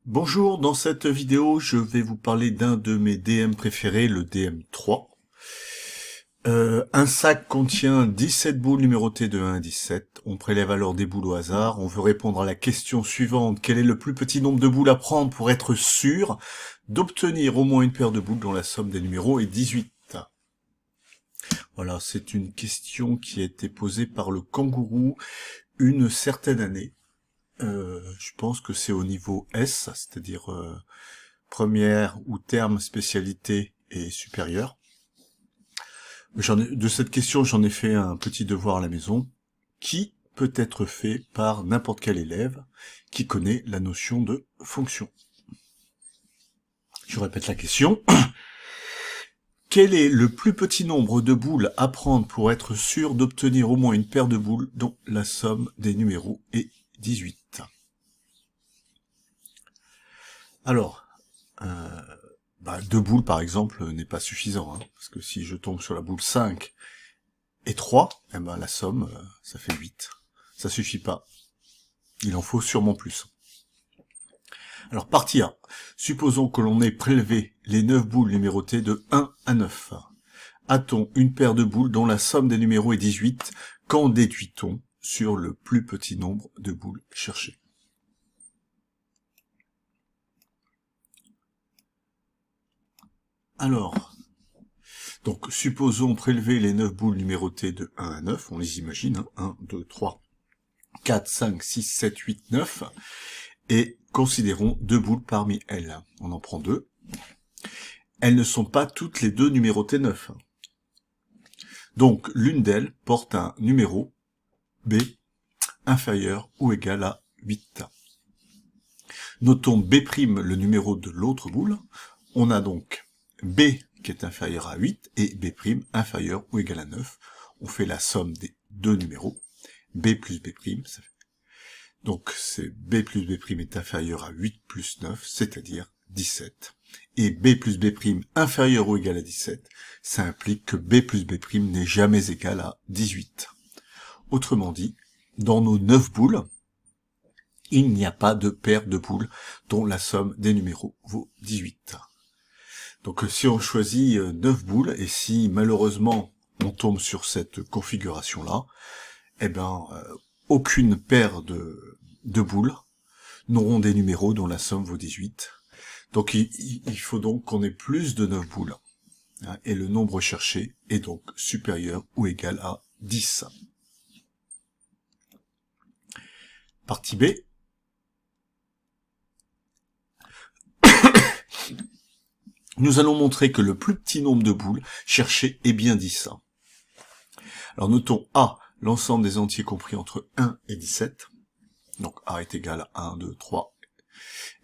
Bonjour, dans cette vidéo, je vais vous parler d'un de mes DM préférés, le DM3. Un sac contient 17 boules numérotées de 1 à 17. On prélève alors des boules au hasard. On veut répondre à la question suivante. Quel est le plus petit nombre de boules à prendre pour être sûr d'obtenir au moins une paire de boules dont la somme des numéros est 18? Voilà, c'est une question qui a été posée par le kangourou une certaine année. Je pense que c'est au niveau S, c'est-à-dire première ou terme spécialité et supérieure. De cette question, j'en ai fait un petit devoir à la maison, qui peut être fait par n'importe quel élève qui connaît la notion de fonction. Je répète la question. Quel est le plus petit nombre de boules à prendre pour être sûr d'obtenir au moins une paire de boules dont la somme des numéros est 18? Alors, 2 boules par exemple n'est pas suffisant, parce que si je tombe sur la boule 5 et 3, eh ben la somme, ça fait 8. Ça suffit pas. Il en faut sûrement plus. Alors partie A. Supposons que l'on ait prélevé les 9 boules numérotées de 1 à 9. A-t-on une paire de boules dont la somme des numéros est 18? Qu'en déduit-on sur le plus petit nombre de boules cherchées? Alors, donc supposons prélever les 9 boules numérotées de 1 à 9, on les imagine, 1, 2, 3, 4, 5, 6, 7, 8, 9, et considérons 2 boules parmi elles. On en prend 2. Elles ne sont pas toutes les deux numérotées 9. Donc l'une d'elles porte un numéro B inférieur ou égal à 8. Notons B', le numéro de l'autre boule. On a donc B qui est inférieur à 8 et B' inférieur ou égal à 9. On fait la somme des deux numéros. B plus B', ça fait... Donc c'est B plus B' est inférieur à 8 plus 9, c'est-à-dire 17. Et B plus B' inférieur ou égal à 17, ça implique que B plus B' n'est jamais égal à 18. Autrement dit, dans nos 9 boules, il n'y a pas de paire de boules dont la somme des numéros vaut 18. Donc si on choisit 9 boules, et si malheureusement on tombe sur cette configuration-là, eh ben aucune paire de boules n'auront des numéros dont la somme vaut 18. Donc il faut donc qu'on ait plus de 9 boules. Et le nombre cherché est donc supérieur ou égal à 10. Partie B. Nous allons montrer que le plus petit nombre de boules cherchées est bien 10. Alors notons A, l'ensemble des entiers compris entre 1 et 17. Donc A est égal à 1, 2, 3,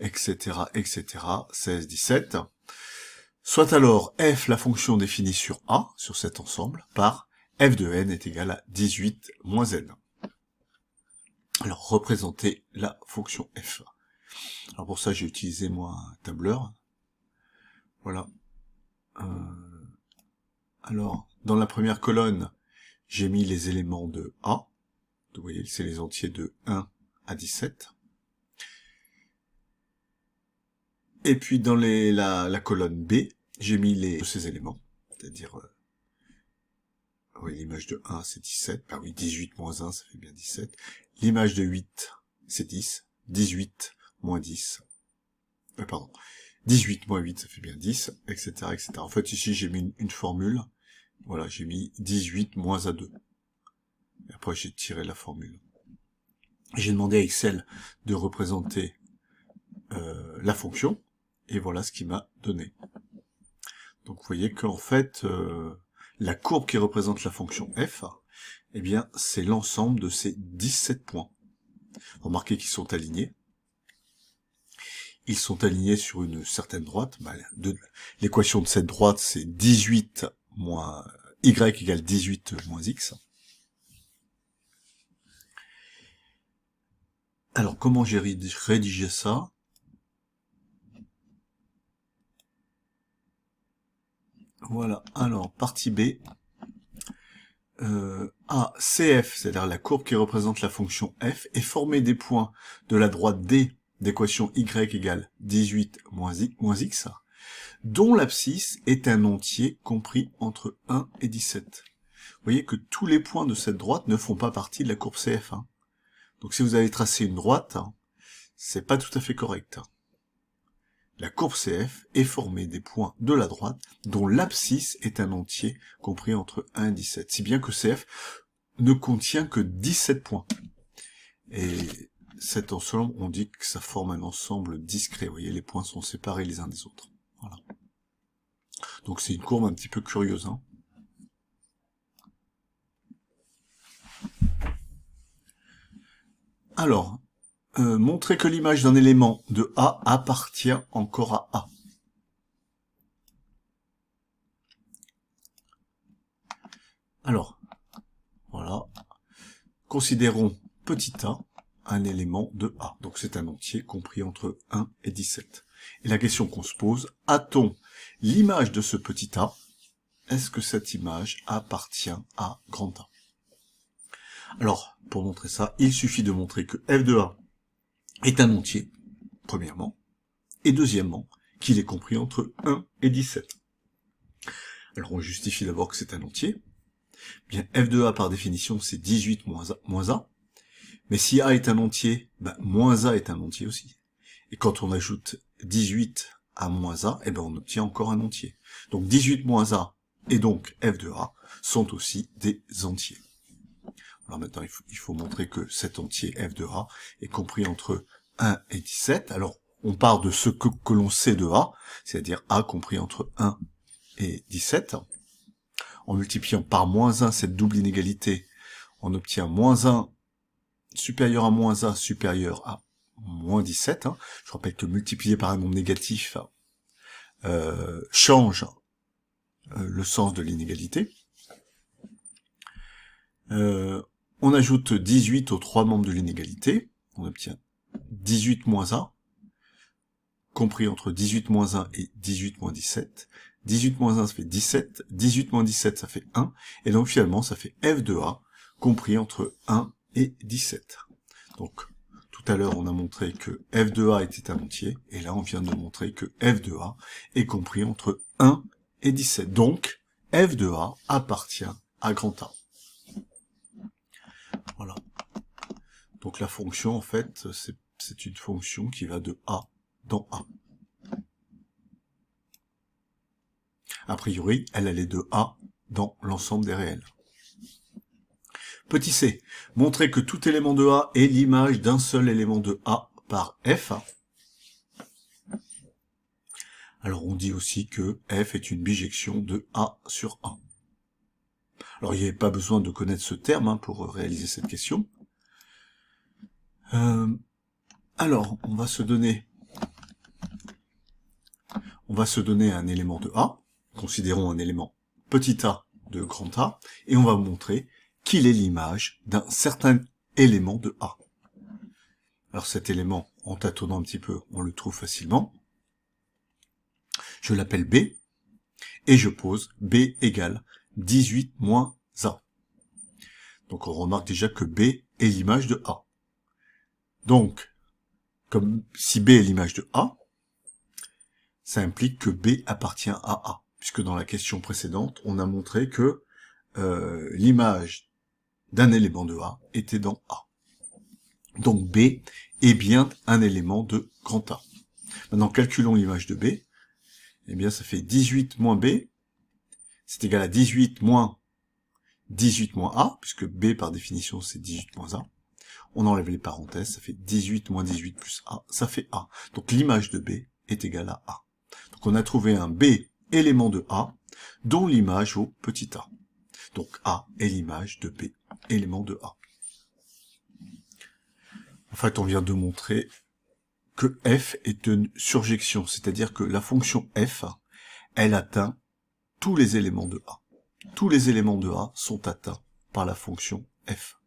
etc., etc., 16, 17. Soit alors f, la fonction définie sur A, sur cet ensemble, par f de n est égal à 18 moins n. Alors représenter la fonction f. Alors pour ça j'ai utilisé moi un tableur. Voilà. Alors dans la première colonne, j'ai mis les éléments de A. Vous voyez, c'est les entiers de 1 à 17. Et puis dans la colonne B, j'ai mis ces éléments, c'est-à-dire oui, l'image de 1 c'est 17, bah oui, 18 moins 1 ça fait bien 17, l'image de 8 c'est 10, 18 moins 10, pardon, 18 moins 8 ça fait bien 10, etc., etc. En fait ici j'ai mis une formule, voilà, j'ai mis 18 moins A2, et après j'ai tiré la formule. J'ai demandé à Excel de représenter la fonction, et voilà ce qu'il m'a donné. Donc vous voyez qu'en fait, la courbe qui représente la fonction f, eh bien c'est l'ensemble de ces 17 points. Remarquez qu'ils sont alignés. Ils sont alignés sur une certaine droite. L'équation de cette droite, c'est 18 moins y égale 18 moins x. Alors comment j'ai rédigé ça? Voilà, alors, partie B, A, CF, c'est-à-dire la courbe qui représente la fonction f, est formée des points de la droite D d'équation y égale 18 moins x, dont l'abscisse est un entier compris entre 1 et 17. Vous voyez que tous les points de cette droite ne font pas partie de la courbe CF. Donc si vous avez tracé une droite, c'est pas tout à fait correct. La courbe CF est formée des points de la droite dont l'abscisse est un entier compris entre 1 et 17. Si bien que CF ne contient que 17 points. Et cet ensemble, on dit que ça forme un ensemble discret. Vous voyez, les points sont séparés les uns des autres. Voilà. Donc c'est une courbe un petit peu curieuse. Alors, montrer que l'image d'un élément de A appartient encore à A. Alors, voilà. Considérons petit a un élément de A. Donc c'est un entier compris entre 1 et 17. Et la question qu'on se pose, a-t-on l'image de ce petit a? Est-ce que cette image appartient à grand A? Alors, pour montrer ça, il suffit de montrer que f de A est un entier, premièrement, et deuxièmement, qu'il est compris entre 1 et 17. Alors on justifie d'abord que c'est un entier. Bien, f de A par définition c'est 18 moins A, mais si A est un entier, moins A est un entier aussi. Et quand on ajoute 18 à moins A, on obtient encore un entier. Donc 18 moins A et donc f de A sont aussi des entiers. Alors maintenant, il faut montrer que cet entier f de A est compris entre 1 et 17. Alors, on part de ce que l'on sait de A, c'est-à-dire A compris entre 1 et 17. En multipliant par moins 1 cette double inégalité, on obtient moins 1 supérieur à moins A supérieur à moins 17. Je rappelle que multiplier par un nombre négatif change le sens de l'inégalité. On ajoute 18 aux trois membres de l'inégalité, on obtient 18 moins A, compris entre 18 moins 1 et 18 moins 17. 18 moins 1, ça fait 17, 18 moins 17, ça fait 1, et donc finalement, ça fait f de A, compris entre 1 et 17. Donc, tout à l'heure, on a montré que f de A était un entier, et là, on vient de montrer que f de A est compris entre 1 et 17. Donc, f de A appartient à grand A. Voilà. Donc la fonction, en fait, c'est une fonction qui va de A dans A. A priori, elle allait de A dans l'ensemble des réels. Petit c, montrer que tout élément de A est l'image d'un seul élément de A par F. Alors on dit aussi que F est une bijection de A sur A. Alors il n'y avait pas besoin de connaître ce terme pour réaliser cette question. Alors, on va se donner un élément de A, considérons un élément petit a de grand A, et on va montrer qu'il est l'image d'un certain élément de A. Alors cet élément, en tâtonnant un petit peu, on le trouve facilement. Je l'appelle B, et je pose B égale 18 moins A. Donc on remarque déjà que B est l'image de A. Donc, comme si B est l'image de A, ça implique que B appartient à A, puisque dans la question précédente, on a montré que l'image d'un élément de A était dans A. Donc B est bien un élément de grand A. Maintenant, calculons l'image de B. Eh bien, ça fait 18 moins B, c'est égal à 18 moins A, puisque B, par définition, c'est 18 moins A. On enlève les parenthèses, ça fait 18 moins 18 plus A, ça fait A. Donc l'image de B est égale à A. Donc on a trouvé un B élément de A, dont l'image vaut petit a. Donc A est l'image de B, élément de A. En fait, on vient de montrer que f est une surjection, c'est-à-dire que la fonction f, elle atteint tous les éléments de A. Tous les éléments de A sont atteints par la fonction f.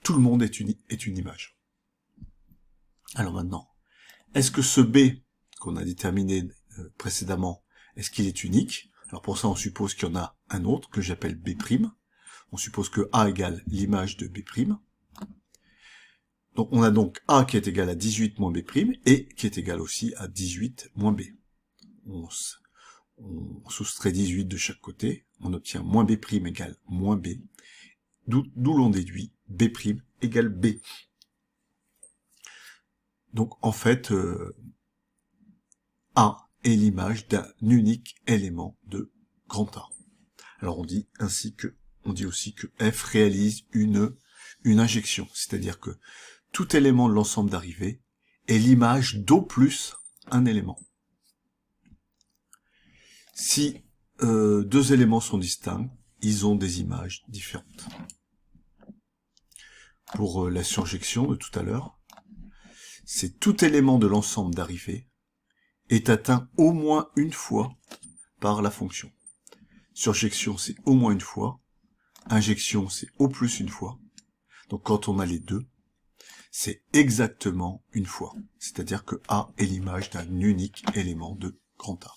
Tout le monde est une image. Alors maintenant, est-ce que ce B qu'on a déterminé précédemment, est-ce qu'il est unique? Alors pour ça, on suppose qu'il y en a un autre que j'appelle B'. On suppose que A égale l'image de B'. Donc on a donc A qui est égal à 18 moins B', et qui est égal aussi à 18 moins B. On soustrait 18 de chaque côté, on obtient moins B' égale moins B, d'où l'on déduit B' égale B. Donc en fait, A est l'image d'un unique élément de grand A. Alors on dit aussi que F réalise une injection, c'est-à-dire que tout élément de l'ensemble d'arrivée est l'image d'au plus un élément. Si deux éléments sont distincts, ils ont des images différentes. Pour la surjection de tout à l'heure, c'est tout élément de l'ensemble d'arrivée est atteint au moins une fois par la fonction. Surjection, c'est au moins une fois. Injection, c'est au plus une fois. Donc quand on a les deux, c'est exactement une fois. C'est-à-dire que A est l'image d'un unique élément de grand A.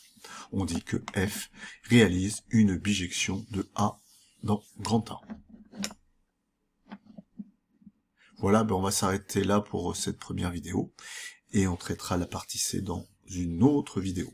On dit que F réalise une bijection de A dans grand A. Voilà, on va s'arrêter là pour cette première vidéo, et on traitera la partie C dans une autre vidéo.